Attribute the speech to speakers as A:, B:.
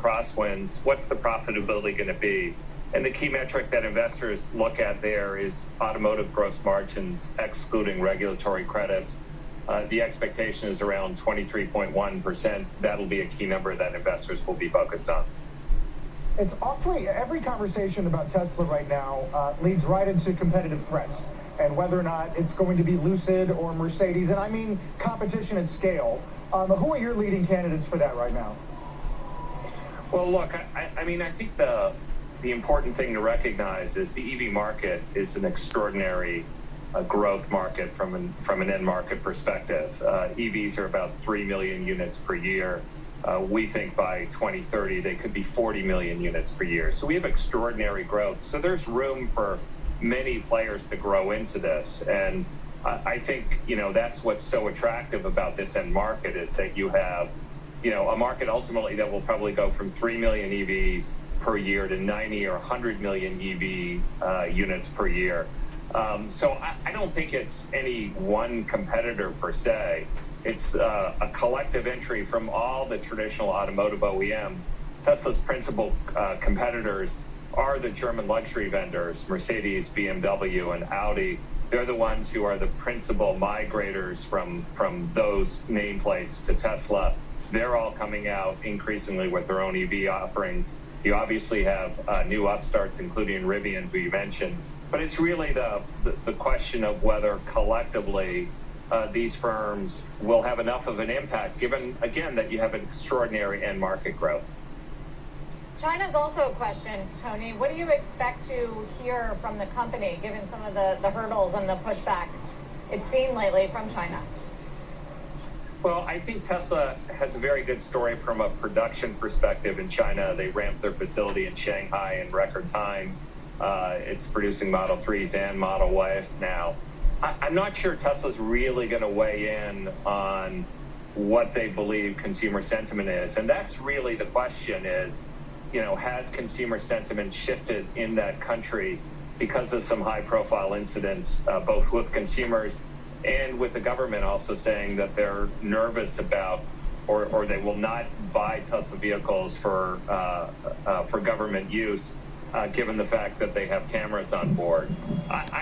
A: crosswinds, what's the profitability going to be? And the key metric that investors look at there is automotive gross margins, excluding regulatory credits. The expectation is around 23.1%. That'll be a key number that investors will be focused on.
B: It's every conversation about Tesla right now leads right into competitive threats and whether or not it's going to be Lucid or Mercedes. And I mean competition at scale. Who are your leading candidates for that right now?
A: Well, look, I mean, I think the important thing to recognize is the EV market is an extraordinary growth market from an end market perspective. EVs are about 3 million units per year. We think by 2030 they could be 40 million units per year. So we have extraordinary growth. So there's room for many players to grow into this. And I think, that's what's so attractive about this end market is that you have, a market ultimately that will probably go from 3 million EVs per year to 90 or 100 million EV units per year. So I don't think it's any one competitor per se. It's a collective entry from all the traditional automotive OEMs. Tesla's principal competitors are the German luxury vendors, Mercedes, BMW, and Audi. They're the ones who are the principal migrators from those nameplates to Tesla. They're all coming out increasingly with their own EV offerings. You obviously have new upstarts, including Rivian, who you mentioned. But it's really the question of whether collectively these firms will have enough of an impact, given, again, that you have an extraordinary end market growth.
C: China's also a question, Tony. What do you expect to hear from the company, given some of the hurdles and the pushback it's seen lately from China?
A: Well, I think Tesla has a very good story from a production perspective in China. They ramped their facility in Shanghai in record time. It's producing Model 3s and Model Ys now. I'm not sure Tesla's really going to weigh in on what they believe consumer sentiment is. And that's really the question is, has consumer sentiment shifted in that country because of some high-profile incidents, both with consumers and with the government also saying that they're nervous about or they will not buy Tesla vehicles for government use, given the fact that they have cameras on board.